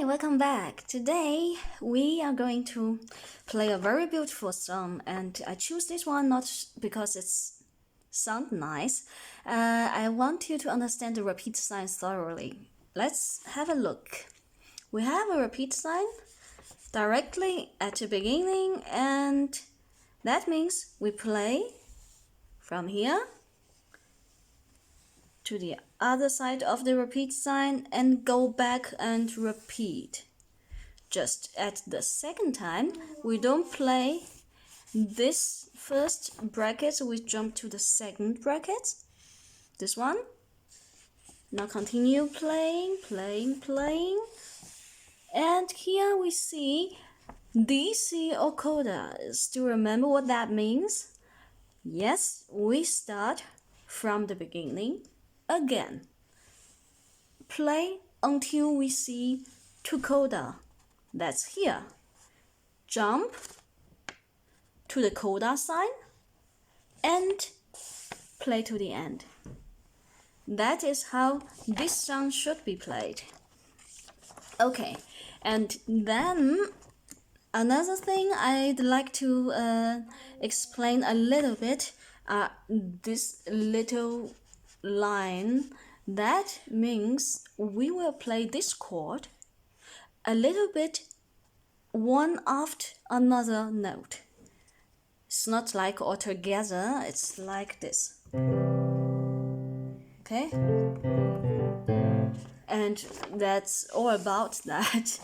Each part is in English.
Hi, welcome back. Today we are going to play a very beautiful song, and I choose this one not because it's sound nice. I want you to understand the repeat sign thoroughly. Let's have a look. We have a repeat sign directly at the beginning, and that means we play from here to the other side of the repeat sign and go back and repeat. Just at the second time, we don't play this first bracket, we jump to the second bracket, this one. Now continue playing, and here we see DC or coda. Still remember what that means? Yes, we start from the beginning again. Play until we see to coda. That's here. Jump to the coda sign and play to the end. That is how this song should be played. Okay, and then another thing I'd like to explain a little bit, this little line. That means we will play this chord a little bit one after another note. It's not like all together, it's like this. Okay? And that's all about that.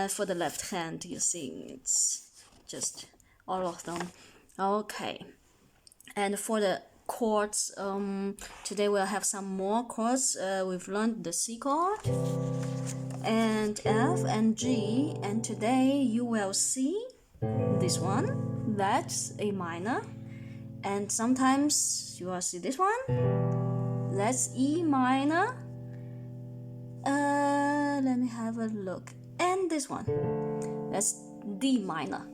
For the left hand, you see, it's just all of them. Okay. And for the chords, today we'll have some more chords. We've learned the C chord and F and G, and today you will see this one, that's A minor, and sometimes you will see this one, that's E minor. Let me have a look, and this one, that's D minor.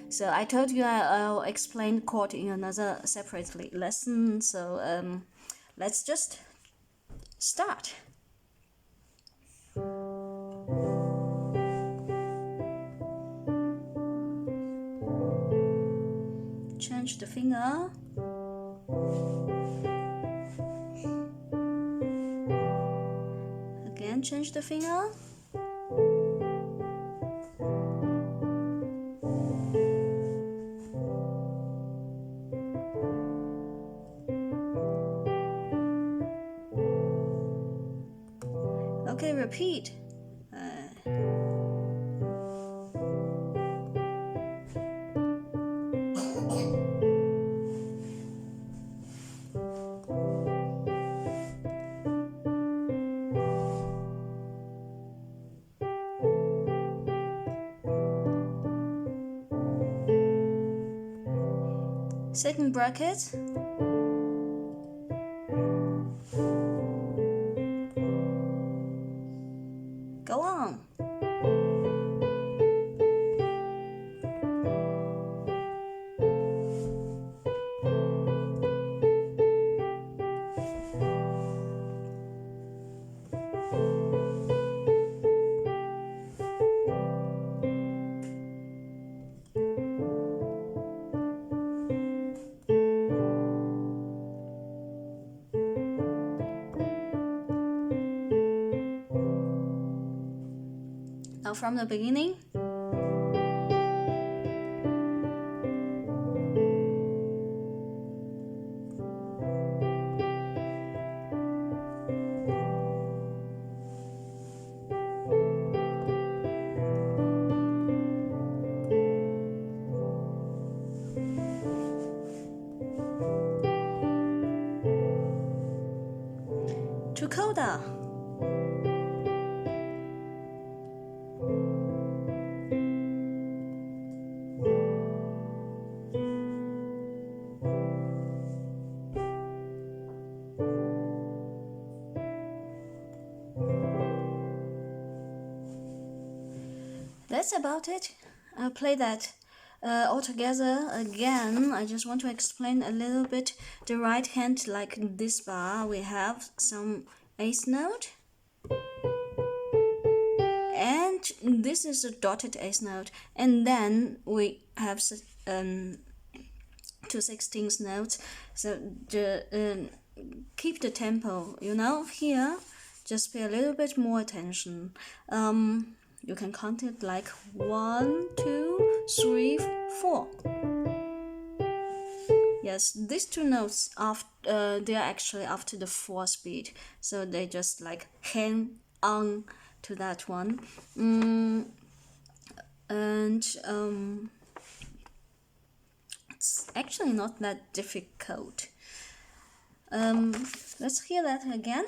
So I told you I'll explain chord in another separately lesson, so let's just start. Change the finger. Again, change the finger. Okay, repeat. Second bracket. Go on. Now from the beginning. To coda. That's about it. I'll play that all together again. I just want to explain a little bit the right hand. Like this bar, we have some eighth note this is a dotted eighth note, and then we have 2/16 notes. So keep the tempo, here. Just pay a little bit more attention. You can count it like 1, 2, 3, 4. Yes, these two notes they are actually after the 4th beat, so they just like hang on to that one. And it's actually not that difficult. Let's hear that again.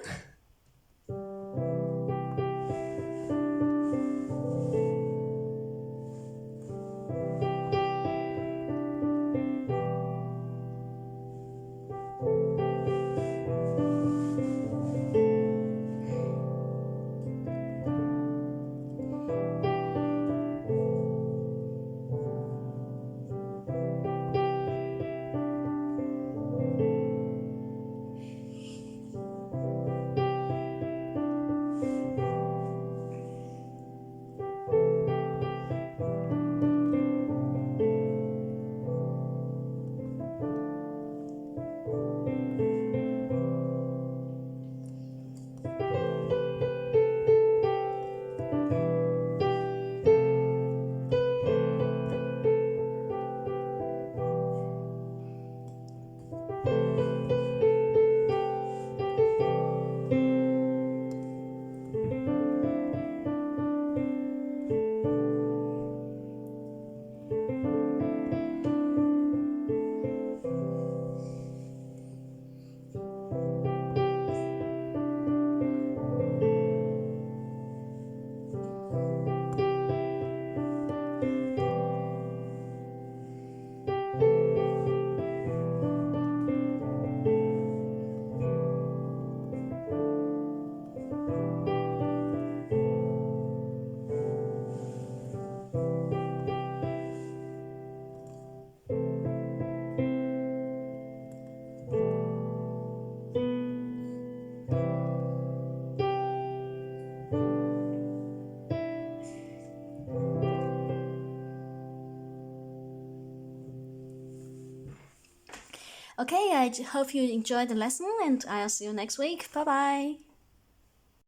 Okay, I hope you enjoyed the lesson, and I'll see you next week. Bye bye.